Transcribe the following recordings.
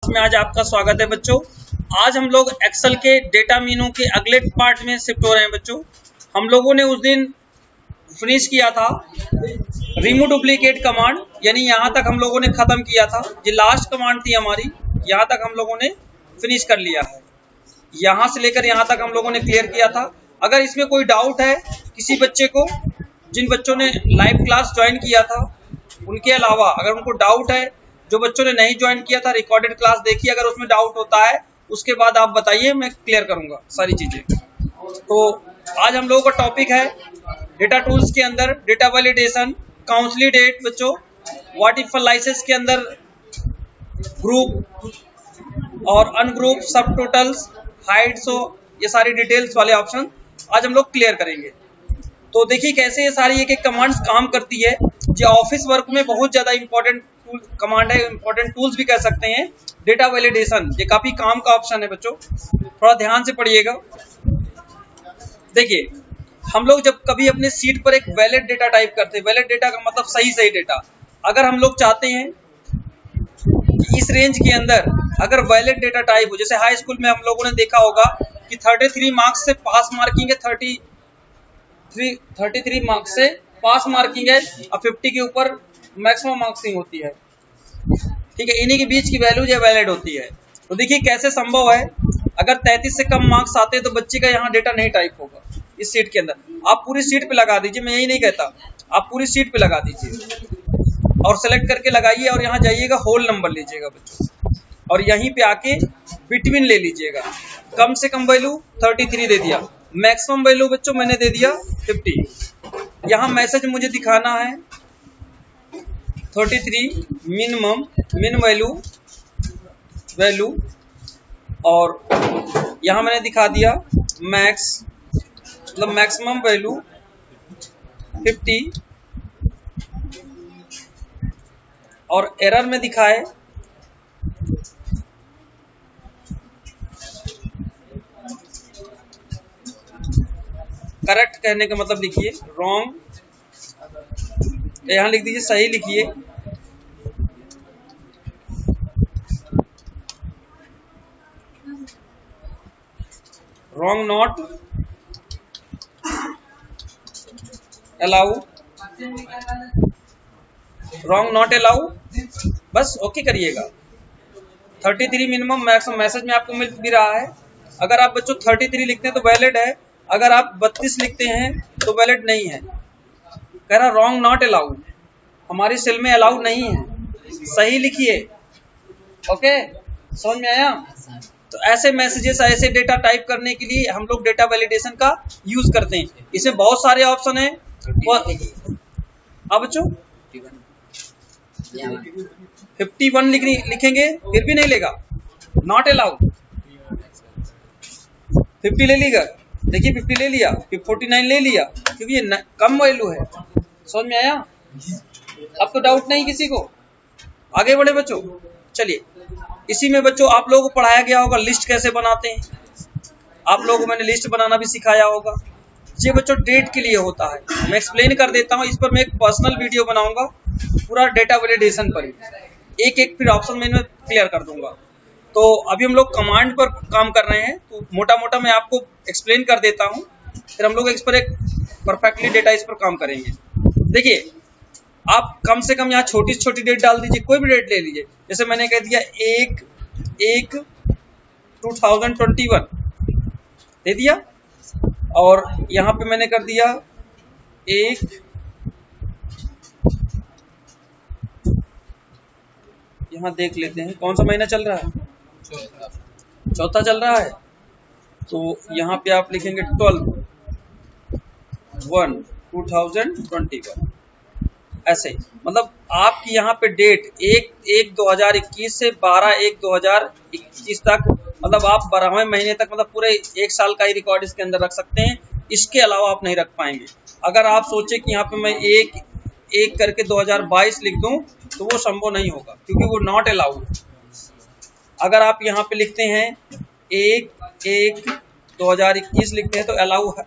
में आज आपका स्वागत है बच्चों। आज हम लोग एक्सेल के डेटा मीनों के अगले पार्ट में शिफ्ट हो रहे हैं बच्चों। हम लोगों ने उस दिन फिनिश किया था रिमूव डुप्लीकेट कमांड, यानी यहाँ तक हम लोगों ने खत्म किया था। ये लास्ट कमांड थी हमारी, यहाँ तक हम लोगों ने फिनिश कर लिया है। यहाँ से लेकर यहाँ तक हम लोगों ने क्लियर किया था। अगर इसमें कोई डाउट है किसी बच्चे को, जिन बच्चों ने लाइव क्लास ज्वाइन किया था उनके अलावा अगर उनको डाउट है, जो बच्चों ने नहीं ज्वाइन किया था रिकॉर्डेड क्लास देखिए, अगर उसमें डाउट होता है उसके बाद आप बताइए, मैं क्लियर करूंगा सारी चीजें। तो आज हम लोगों का टॉपिक है डेटा टूल्स के अंदर डेटा वैलिडेशन, कंसोलिडेट बच्चों, व्हाट इफ एनालिसिस के अंदर ग्रुप और अनग्रुप, सब टोटल्स, हाइड, सो ये सारी डिटेल्स वाले ऑप्शन आज हम लोग क्लियर करेंगे। तो देखिए कैसे ये सारी एक एक कमांड्स काम करती है। ये ऑफिस वर्क में बहुत ज्यादा इंपॉर्टेंट कमांड है, इंपॉर्टेंट टूल्स भी कह सकते हैं। डेटा वैलिडेशन ये काफी काम का ऑप्शन है बच्चों, थोड़ा ध्यान से पढ़िएगा। देखिए हम लोग जब कभी अपने सीट पर एक वैलिड डेटा टाइप करते हैं, वैलिड डेटा का मतलब सही डेटा। अगर हम लोग चाहते हैं कि इस रेंज के अंदर अगर वैलिड डेटा टाइप हो, जैसे हाई स्कूल में हम लोगों ने देखा होगा कि 33 मार्क्स से पास मार्किंग है, 33 मार्क्स से पास मार्किंग है और 50 के ऊपर मैक्सिमम मार्क्सिंग होती है। ठीक है, इन्हीं के बीच की वैल्यू जो वैलिड होती है। तो देखिए कैसे संभव है, अगर 33 से कम मार्क्स आते हैं तो बच्चे का यहाँ डेटा नहीं टाइप होगा इस सीट के अंदर। आप पूरी सीट पे लगा दीजिए, मैं यही नहीं कहता, आप पूरी सीट पे लगा दीजिए और सेलेक्ट करके लगाइए और यहाँ जाइएगा, होल नंबर लीजिएगा बच्चों और यहीं पे आके बिटवीन ले लीजिएगा। कम से कम वैल्यू 33 दे दिया, मैक्सिमम वैल्यू बच्चों मैंने दे दिया 50। यहाँ मैसेज मुझे दिखाना है 33 मिनिमम मिन वैल्यू और यहाँ मैंने दिखा दिया मैक्स मतलब मैक्सिमम वैल्यू 50 और एरर में दिखाए करेक्ट कहने का मतलब लिखिए रॉन्ग, यहाँ लिख दीजिए सही लिखिए। Wrong not allow, wrong not allow, बस ओके करिएगा। 33 मिनिमम मैक्सिमम मैसेज में आपको मिल भी रहा है। अगर आप बच्चों 33 लिखते हैं तो वैलिड है, अगर आप 32 लिखते हैं तो वैलिड नहीं है। कह रहा रॉन्ग नॉट अलाउ, हमारी सेल में अलाउ नहीं है, सही लिखिए। ओके, समझ में आया? तो ऐसे मैसेजेस, ऐसे डेटा टाइप करने के लिए हम लोग डेटा वैलिडेशन का यूज करते हैं। इसमें बहुत सारे ऑप्शन है। अब बच्चों 51 लिखेंगे फिर भी नहीं लेगा, नॉट अलाउ। 50 ले लीगा, देखिए 50 ले लिया, फिर 49 ले लिया क्योंकि ये कम वैल्यू है। समझ में आया? अब तो डाउट नहीं किसी को, आगे बढ़े बच्चों। चलिए, इसी में बच्चों आप लोगों को पढ़ाया गया होगा लिस्ट कैसे बनाते हैं, आप लोगों को मैंने लिस्ट बनाना भी सिखाया होगा। ये बच्चों डेट के लिए होता है, मैं एक्सप्लेन कर देता हूँ। इस पर मैं एक पर्सनल वीडियो बनाऊंगा पूरा डेटा वैलिडेशन पर, एक एक फिर ऑप्शन में क्लियर कर दूंगा। तो अभी हम लोग कमांड पर काम कर रहे हैं, तो मोटा मोटा मैं आपको एक्सप्लेन कर देता हूँ, फिर हम लोग इस पर एक परफेक्टली डेटा इस पर काम करेंगे। देखिए आप कम से कम यहाँ छोटी छोटी डेट डाल दीजिए, कोई भी डेट ले लीजिए। जैसे मैंने कह दिया 1/1/2021 दे दिया और यहाँ पे मैंने कर दिया 1, यहाँ देख लेते हैं कौन सा महीना चल रहा है, चौथा चल रहा है। तो यहाँ पे आप लिखेंगे 12/1/2021 ऐसे। मतलब आपकी यहाँ पे डेट 1/1/2021 से 12/1/2021 तक, मतलब आप 12वें महीने तक, मतलब पूरे एक साल का ही रिकॉर्ड इसके अंदर रख सकते हैं। इसके अलावा आप नहीं रख पाएंगे। अगर आप सोचे कि यहाँ पे मैं एक करके 2022 लिख दूं तो वो संभव नहीं होगा क्योंकि वो नॉट अलाउड। अगर आप यहाँ पे लिखते हैं 1/1/2021 लिखते हैं तो अलाउ है।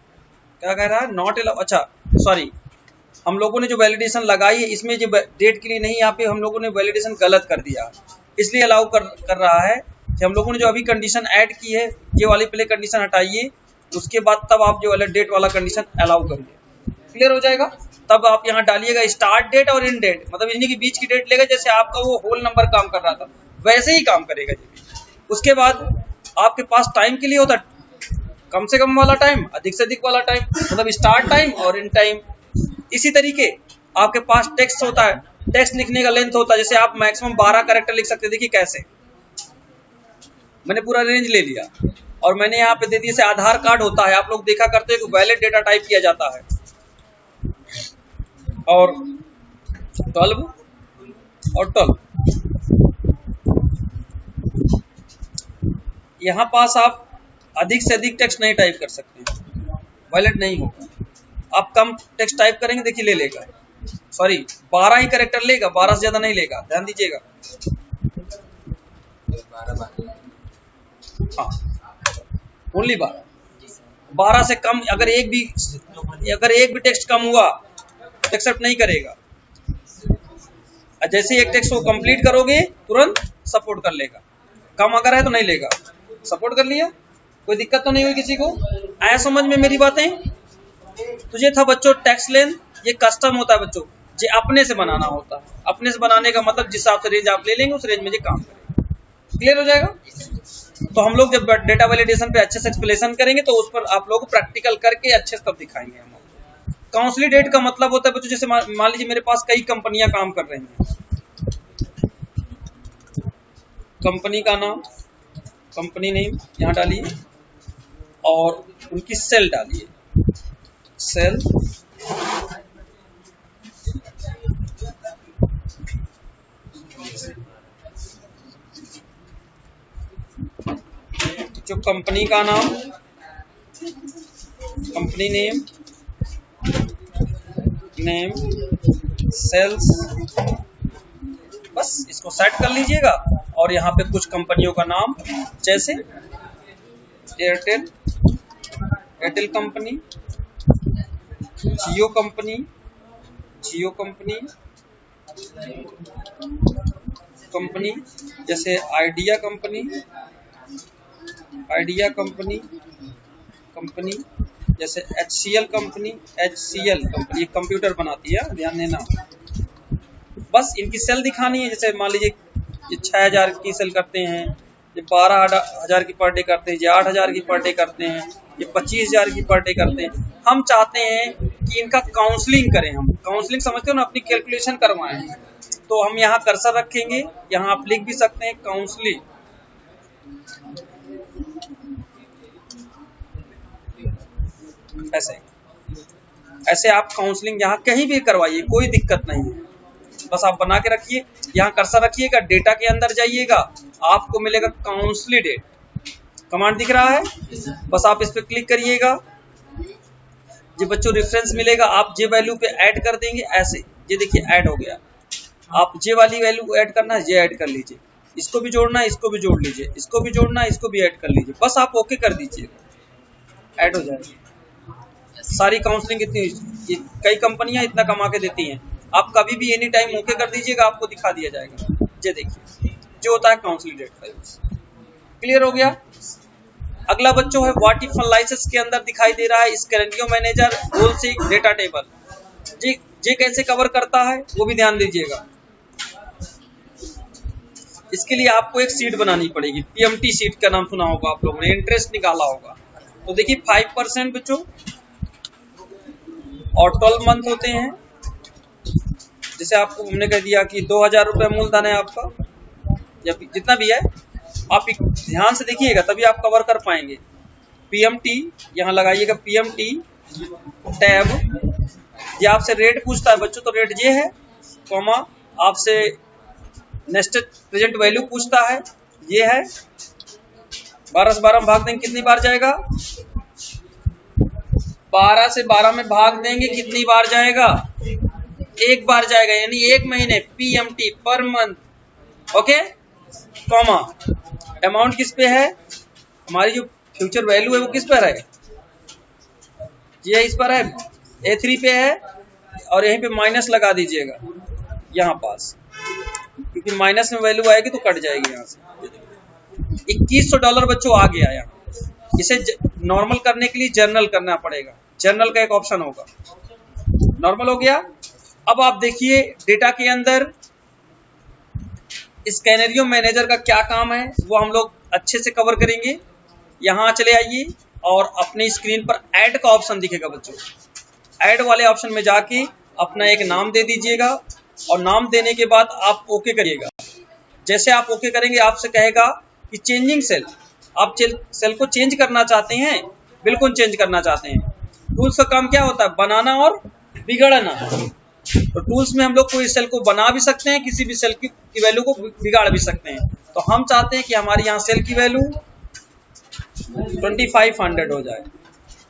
क्या कह रहा है? Not allow. अच्छा सॉरी, हम लोगों ने जो वैलिडेशन लगाई है इसमें जो डेट के लिए नहीं, यहाँ पे हम लोगों ने वैलिडेशन गलत कर दिया। इसलिए अलाउ कर रहा है कि हम लोगों ने जो अभी कंडीशन ऐड की है, ये वाली पहले कंडीशन हटाइए, उसके बाद तब आप जो वाला डेट वाला कंडीशन अलाउ करिए। क्लियर हो जाएगा। तब आप यहाँ डालिएगा स्टार्ट डेट और एंड डेट, मतलब इन्हीं के बीच की डेट लेगा। जैसे आपका वो होल नंबर काम कर रहा था वैसे ही काम करेगा जी। उसके बाद आपके पास टाइम के लिए होता है कम से कम वाला टाइम, अधिक से अधिक वाला टाइम, मतलब स्टार्ट टाइम और एंड टाइम। इसी तरीके आपके पास टेक्स्ट होता है, टेक्स्ट लिखने का लेंथ होता है। जैसे आप मैक्सिमम 12 कैरेक्टर लिख सकते हैं। देखिए कैसे, मैंने पूरा रेंज ले लिया और मैंने यहाँ पे दे दिया। जैसे आधार कार्ड होता है, आप लोग देखा करते हैं कि वैलिड डेटा टाइप किया जाता है, और 12 और 12 यहाँ पास आप अधिक से अधिक टेक्स्ट नहीं टाइप कर सकते, वैलिड नहीं होगा। आप कम टेक्स्ट टाइप करेंगे, देखिए ले लेगा, सॉरी 12 ही कैरेक्टर लेगा, 12 से ज्यादा नहीं लेगा, ध्यान दीजिएगा। हाँ, ओनली 12 से कम अगर एक भी टेक्स्ट कम हुआ एक्सेप्ट नहीं करेगा। जैसे एक टेक्स्ट को कंप्लीट करोगे तुरंत सपोर्ट कर लेगा, कम अगर है तो नहीं लेगा। सपोर्ट कर लिया, कोई दिक्कत तो नहीं हुई किसी को? आया समझ में मेरी बातें? तो ये था बच्चों टेक्स्ट लेंथ। ये कस्टम होता है बच्चों, ये अपने से बनाना होता है। अपने से बनाने का मतलब जिस हिसाब से रेंज आप ले लेंगे उस रेंज में ये काम करेगा। क्लियर हो जाएगा। तो हम लोग जब डेटा वैलिडेशन पे अच्छे से एक्सप्लेनेशन करेंगे तो उस पर आप लोग प्रैक्टिकल करके अच्छे से तब दिखाएंगे हम। कंसोलिडेट का मतलब होता है बच्चों, जैसे मान लीजिए मेरे पास कई कंपनियां काम कर रही हैं, कंपनी का नाम, कंपनी नेम यहाँ डालिए और उनकी सेल डालिए, सेल, जो कंपनी का नाम, कंपनी नेम, सेल्स, बस इसको सेट कर लीजिएगा। और यहाँ पे कुछ कंपनियों का नाम, जैसे एयरटेल, एयरटेल कंपनी, जियो कंपनी, जियो कंपनी, कंपनी जैसे idea company, idea company, company जैसे HCL company, HCL company computer बनाती है, ध्यान देना। बस इनकी सेल दिखानी है। जैसे मान लीजिए ये 6000 की सेल करते हैं, ये 12000 की पर डे करते हैं, ये 8000 की पर डे करते हैं, ये 25000 की पर डे करते हैं। हम चाहते हैं कि इनका काउंसलिंग करें। हम काउंसलिंग समझते हो ना, अपनी कैलकुलेशन करवाएं। तो हम यहाँ कर्सर रखेंगे, यहाँ आप लिख भी सकते हैं काउंसलिंग, ऐसे ऐसे आप काउंसलिंग यहाँ कहीं भी करवाइए, कोई दिक्कत नहीं है। बस आप बना के रखिए, यहाँ कर्सर रखिएगा, डेटा के अंदर जाइएगा, आपको मिलेगा काउंसलिडेट, कमांड दिख रहा है, बस आप इस पे क्लिक करिएगा। ये बच्चों रेफरेंस मिलेगा, आप जे वैल्यू पे ऐड कर देंगे। ऐसे ये देखिए ऐड हो गया। आप जे वाली वैल्यू ऐड करना है, जे ऐड कर लीजिए, इसको भी जोड़ना है, इसको भी जोड़ लीजिए, इसको भी जोड़ना है, इसको भी ऐड कर लीजिए। बस आप ओके कर दीजिए, ऐड हो जाएगी। सारी काउंसलिंग इतनी, कई कंपनियां इतना कमा के देती हैं। आप कभी भी एनी टाइम ओके कर दीजिएगा, आपको दिखा दिया जाएगा। ये देखिए जो होता है काउंसलिडेट का यूज। क्लियर हो गया। अगला बच्चों है व्हाट इफ एनालिसिस के अंदर दिखाई दे रहा है स्कैनियो मैनेजर, गोल सीक, डेटा टेबल। जी कैसे कवर करता है वो भी ध्यान दीजिएगा। इसके लिए आपको एक सीट बनानी पड़ेगी, PMT सीट का नाम सुना होगा आप लोगों ने, इंटरेस्ट निकाला होगा। तो देखिए 5% बच्चों और 12 मंथ होते हैं। जैसे आपको हमने कह दिया कि 2000 रुपये मूलधन है आपका, या जितना भी है, आप ध्यान से देखिएगा तभी आप कवर कर पाएंगे। PMT यहाँ लगाइएगा, PMT टैब। ये आपसे रेट पूछता है बच्चों, तो रेट ये है, कॉमा आपसे नेस्टेड प्रेजेंट वैल्यू पूछता है, ये है। 12 से 12 में भाग देंगे, कितनी बार जाएगा? 12 से 12 में भाग देंगे, कितनी बार जाएगा? एक बार जाएगा, यानी एक महीने, PMT per month. Okay, comma amount किस पे है? हमारी जो फ्यूचर वैल्यू है वो किस पर है? ये इस पर है, A3 पे है, और यहीं पे माइनस लगा दीजिएगा यहाँ पास, क्योंकि माइनस में वैल्यू आएगी तो कट जाएगी यहाँ से। $2100 बच्चों आ गया यहाँ। इसे नॉर्मल करने के लिए जर्नल करना पड़ेगा, जर्नल का एक ऑप्शन होगा। नॉर्मल हो गया। अब आप देखिए डेटा के अंदर स्कैनरियो मैनेजर का क्या काम है वो हम लोग अच्छे से कवर करेंगे। यहाँ चले आइए और अपनी स्क्रीन पर ऐड का ऑप्शन दिखेगा बच्चों। ऐड वाले ऑप्शन में जाके अपना एक नाम दे दीजिएगा और नाम देने के बाद आप ओके करिएगा। जैसे आप ओके करेंगे आपसे कहेगा कि चेंजिंग सेल, आप सेल को चेंज करना चाहते हैं, बिल्कुल चेंज करना चाहते हैं। टूल्स का काम क्या होता है? बनाना और बिगाड़ना। तो टूल्स में हम लोग कोई सेल को बना भी सकते हैं, किसी भी सेल की वैल्यू को बिगाड़ भी सकते हैं। तो हम चाहते हैं कि हमारी यहाँ सेल की वैल्यू 2500 हो जाए।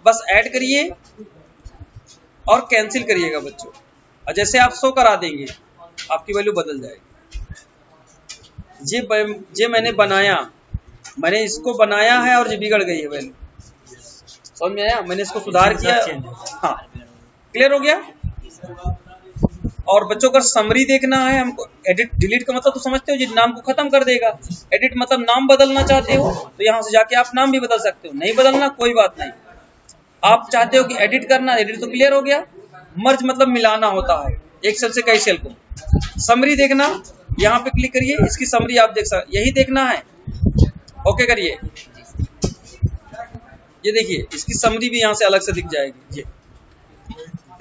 बस ऐड करिए और कैंसिल करिएगा बच्चों, और जैसे आप शो करा देंगे आपकी वैल्यू बदल जाएगी। ये मैंने बनाया, मैंने इसको बनाया है और ये बिगड़ गई है वैल्यू। समझ में आया? मैंने इसको सुधार किया। हाँ, क्लियर हो गया। और बच्चों का समरी देखना है हमको। एडिट डिलीट का मतलब तो समझते हो, ये नाम को खत्म कर देगा। एडिट मतलब नाम बदलना चाहते हो तो यहाँ से जाके आप नाम भी बदल सकते हो, नहीं बदलना कोई बात नहीं। आप चाहते हो कि एडिट करना, एडिट तो क्लियर हो गया। मर्ज मतलब मिलाना होता है एक सेल से कई सेल को। समरी देखना, यहाँ पे क्लिक करिए, इसकी समरी आप देख सकते, यही देखना है। ओके करिए, ये देखिए इसकी समरी भी यहाँ से अलग से दिख जाएगी। ये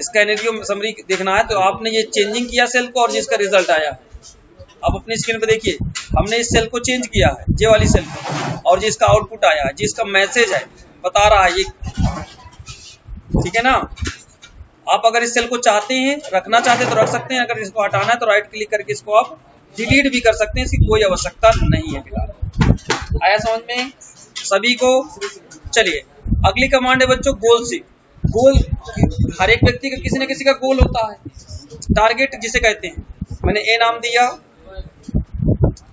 स्कैनरियो समरी देखना है तो आपने ये चेंजिंग किया सेल को और जिसका रिजल्ट आया। अब अपनी स्क्रीन पे देखिए, हमने इस सेल को चेंज किया है, ये वाली सेल को, और जिसका आउटपुट आया है, जिसका मैसेज है बता रहा है ये, ठीक है ना। आप अगर इस सेल को चाहते हैं, रखना चाहते हैं तो रख सकते हैं, अगर इसको हटाना है तो राइट क्लिक करके इसको आप डिलीट भी कर सकते हैं, इसकी कोई आवश्यकता नहीं है फिलहाल। आया समझ में सभी को? चलिए अगली कमांड है बच्चों गोल सी। गोल हर एक व्यक्ति का किसी न किसी का गोल होता है, टारगेट जिसे कहते हैं। मैंने ए नाम दिया,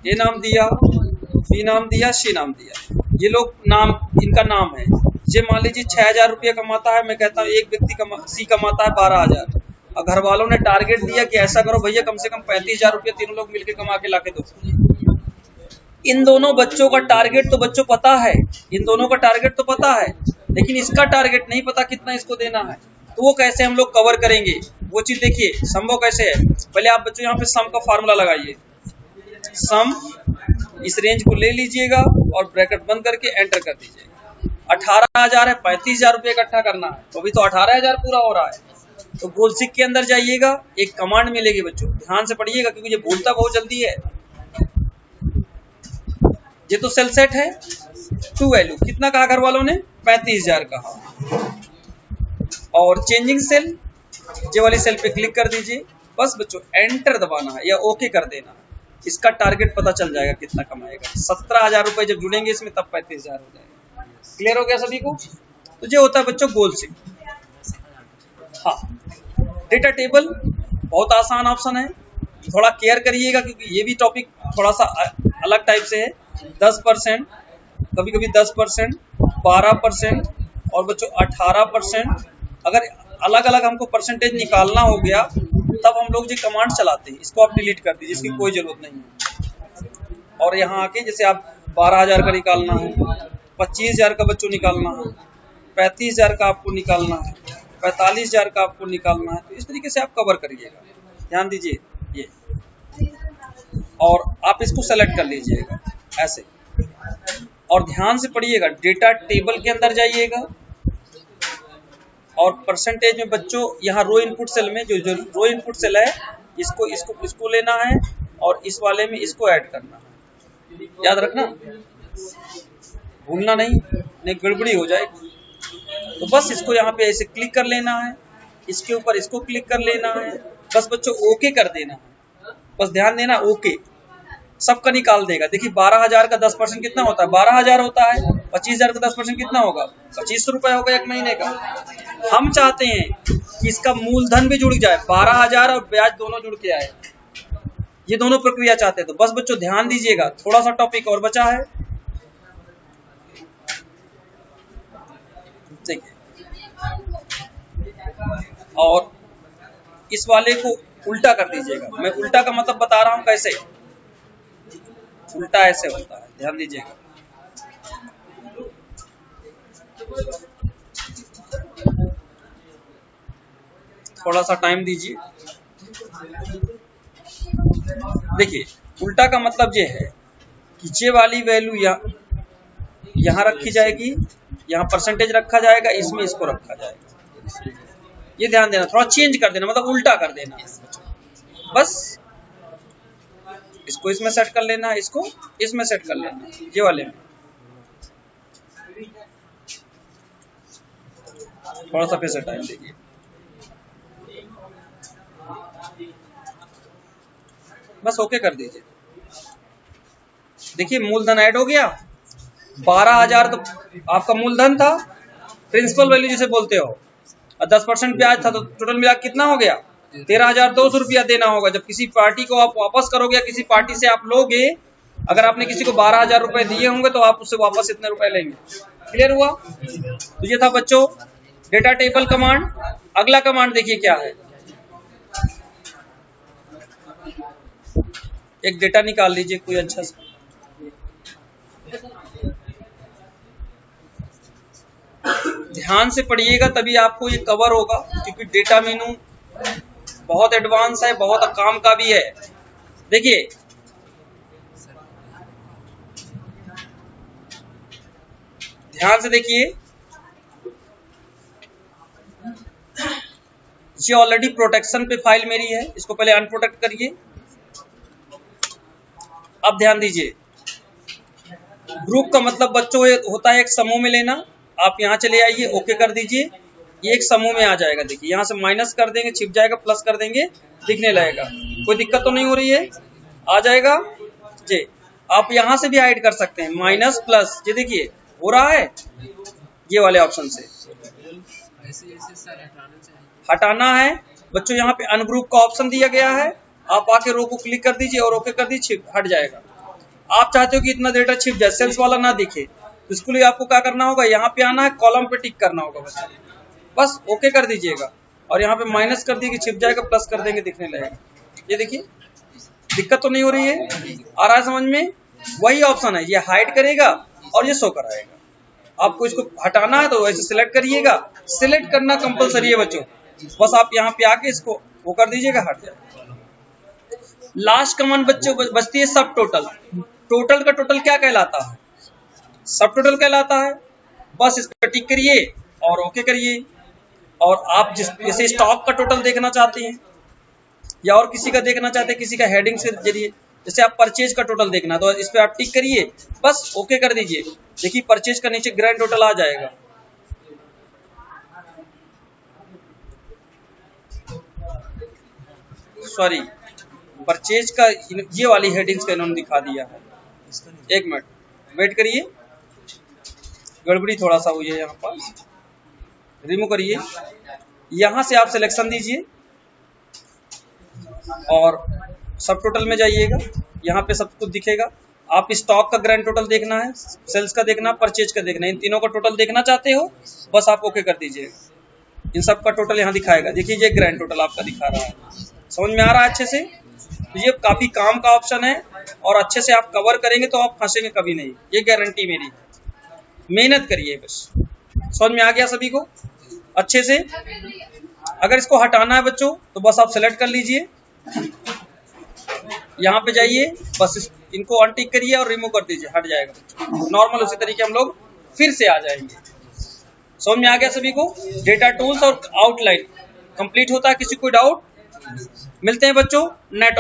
ए नाम दिया, बी नाम दिया, सी नाम दिया। ये लोग नाम, इनका नाम है। ये मान लीजिए 6000 रुपया कमाता है, मैं कहता हूँ एक व्यक्ति सी कमाता है 12000, और घर वालों ने टारगेट दिया कि ऐसा करो भैया कम से कम 35000 रुपया तीनों लोग मिलकर कमा के लाके दो। इन दोनों बच्चों का टारगेट तो बच्चों पता है, इन दोनों का टारगेट तो पता है, लेकिन इसका टारगेट नहीं पता कितना इसको देना है। तो वो कैसे हम लोग कवर करेंगे वो चीज देखिए। संभव कैसे है, पहले आप बच्चों यहाँ पे सम का फार्मूला लगाइए। सम, इस रेंज को ले लीजिएगा और ब्रैकेट बंद करके एंटर कर दीजिएगा। 18000 है, 35000 रुपये इकट्ठा करना है, तो अभी तो 18000 पूरा हो रहा है। तो गोलसीक के अंदर जाइएगा, एक कमांड मिलेगी बच्चों, ध्यान से पढ़िएगा क्योंकि ये भूलता बहुत जल्दी है। ये तो सेल सेट है, टू वैल्यू कितना कहा घर वालों ने? 35000 कहा। और चेंजिंग सेल, ये वाली सेल पे क्लिक कर दीजिए। बस बच्चों एंटर दबाना है या ओके कर देना है, इसका टारगेट पता चल जाएगा कितना कमाएगा। 17000 रुपए जब जुड़ेंगे इसमें तब 35000 हो जाएगा। क्लियर हो गया सभी को? तो ये होता है बच्चों गोल सी। हाँ, डेटा टेबल बहुत आसान ऑप्शन है, थोड़ा केयर करिएगा क्योंकि ये भी टॉपिक थोड़ा सा अलग टाइप से है। 10%, कभी कभी 10%, 12% और बच्चों 18%। अगर अलग अलग हमको परसेंटेज निकालना हो गया तब हम लोग जो कमांड चलाते हैं, इसको आप डिलीट कर दीजिए, इसकी कोई जरूरत नहीं है। और यहाँ आके जैसे आप 12000 का निकालना है, 25000 का बच्चों निकालना है, 35000 का आपको निकालना है, 45000 का आपको निकालना है, तो इस तरीके से आप कवर करिएगा। ध्यान दीजिए ये, और आप इसको सेलेक्ट कर लीजिएगा ऐसे, और ध्यान से पढ़िएगा। डेटा टेबल के अंदर जाइएगा और परसेंटेज में बच्चों यहाँ रो इनपुट सेल में जो रो इनपुट सेल है इसको लेना है और इस वाले में इसको ऐड करना है। याद रखना, भूलना नहीं गड़बड़ी हो जाएगी। तो बस इसको यहाँ पे ऐसे क्लिक कर लेना है, इसके ऊपर इसको क्लिक कर लेना है, बस बच्चों ओके कर देना है। बस ध्यान देना, ओके सबका निकाल देगा। देखिए 12000 का 10% कितना होता है? 12000 होता है। 25000 का 10% कितना होगा? 2500 रुपए होगा एक महीने का। हम चाहते हैं कि इसका मूलधन भी जुड़ जाए, 12000 और ब्याज दोनों जुड़ के आए, ये दोनों प्रक्रिया चाहते हैं। तो बस बच्चों ध्यान दीजिएगा, थोड़ा सा टॉपिक और बचा है। और इस वाले को उल्टा कर दीजिएगा। मैं उल्टा का मतलब बता रहा हूं कैसे। उल्टा ऐसे होता है, ध्यान दीजिएगा। थोड़ा सा टाइम दीजिए। देखिए उल्टा का मतलब ये है कि ये वाली वैल्यू यहाँ रखी जाएगी, यहाँ परसेंटेज रखा जाएगा, इसमें इसको रखा जाएगा। ये ध्यान देना, थोड़ा चेंज कर देना, मतलब उल्टा कर देना बस। इसको इसमें सेट कर लेना, इसको इसमें सेट कर लेना, ये वाले में। थोड़ा सा फिर से टाइम देखिए। बस ओके कर दीजिए। देखिए मूलधन ऐड हो गया, 12,000 तो आपका मूलधन था, प्रिंसिपल वैल्यू जिसे बोलते हो, और 10% ब्याज था, तो टोटल मिला कितना हो गया? 13,200 रुपया देना होगा। जब किसी पार्टी को आप वापस करोगे, किसी पार्टी से आप लोगे, अगर आपने किसी को 12,000 रुपए दिए होंगे तो आप उससे वापस इतने रुपए लेंगे। क्लियर हुआ? तो ये था बच्चों डेटा टेबल कमांड। अगला कमांड देखिए क्या है। एक डेटा निकाल लीजिए कोई अच्छा सा। ध्यान से पढ़िएगा तभी आपको ये कवर होगा, क्योंकि डेटा मेनू बहुत एडवांस है, बहुत काम का भी है। देखिए ध्यान से देखिए, ये ऑलरेडी प्रोटेक्शन पे फाइल मेरी है, इसको पहले अनप्रोटेक्ट करिए। अब ध्यान दीजिए, ग्रुप का मतलब बच्चों होता है एक समूह में लेना। आप यहाँ चले आइए, ओके कर दीजिए, ये एक समूह में आ जाएगा। देखिए यहाँ से माइनस कर देंगे, छिप जाएगा, प्लस कर देंगे, दिखने लगेगा। कोई दिक्कत तो नहीं हो रही है? आ जाएगा जी। आप यहाँ से भी हाइड कर सकते हैं, माइनस प्लस, ये देखिए हो रहा है, ये वाले ऑप्शन से हटाना है बच्चों। यहाँ पे अनग्रुप का ऑप्शन दिया गया है, आप आके रो को क्लिक कर दीजिए और ओके कर दीजिए, हट जाएगा। आप चाहते हो कि इतना डेटा छिप जाए, सेल्स वाला ना दिखे, तो इसके लिए आपको क्या करना होगा, यहाँ पे आना है, कॉलम पे टिक करना होगा बस ओके कर दीजिएगा, और यहाँ पे माइनस कर दीजिए, छिप जाएगा, प्लस कर देंगे, दिखने लगेगा। ये देखिए दिक्कत तो नहीं हो रही है? आ रहा है समझ में? वही ऑप्शन है, ये हाइड करेगा और ये शो कराएगा। आपको इसको हटाना है तो ऐसे सिलेक्ट करिएगा, सिलेक्ट करना कंपलसरी है बच्चों। बस आप यहाँ पे आके इसको वो कर दीजिएगा, हट जाएगा। लास्ट कमांड बच्चों बचती है सब टोटल। टोटल का टोटल क्या कहलाता है? सब टोटल कहलाता है। बस इसका टिक करिए और ओके करिए। और आप जैसे स्टॉक का टोटल देखना चाहते हैं या और किसी का देखना चाहते हैं, किसी का हेडिंग से जरिए, जैसे आप परचेज का टोटल देखना, तो इस पे आप टिक करिए, बस ओके कर दीजिए। देखिए परचेज का नीचे ग्रैंड टोटल आ जाएगा। सॉरी, परचेज का ये वाली हेडिंग्स का इन्होंने दिखा दिया है। एक मिनट वेट करिए, गड़बड़ी थोड़ा सा हुई है यहाँ पर। रिमूव करिए, यहां से आप सिलेक्शन दीजिए और सब टोटल में जाइएगा, यहाँ पे सब कुछ दिखेगा। आप स्टॉक का ग्रैंड टोटल देखना है, सेल्स का देखना, परचेज का देखना है, इन तीनों का टोटल देखना चाहते हो, बस आप ओके कर दीजिएगा। इन सब का टोटल यहाँ दिखाएगा। देखिए ये ग्रैंड टोटल आपका दिखा रहा है, समझ में आ रहा है अच्छे से? तो ये काफी काम का ऑप्शन है, और अच्छे से आप कवर करेंगे तो आप फंसेंगे कभी नहीं, ये गारंटी मेरी। मेहनत करिए बस। समझ में आ गया सभी को अच्छे से? अगर इसको हटाना है बच्चों तो बस आप सेलेक्ट कर लीजिए, यहाँ पे जाइए, बस इनको अनटिक करिए और रिमूव कर दीजिए, हट जाएगा बच्चों। नॉर्मल उसी तरीके हम लोग फिर से आ जाएंगे। समझ में आ गया सभी को? डेटा टूल्स और आउटलाइन कंप्लीट होता है। किसी कोई डाउट? मिलते हैं बच्चों नेट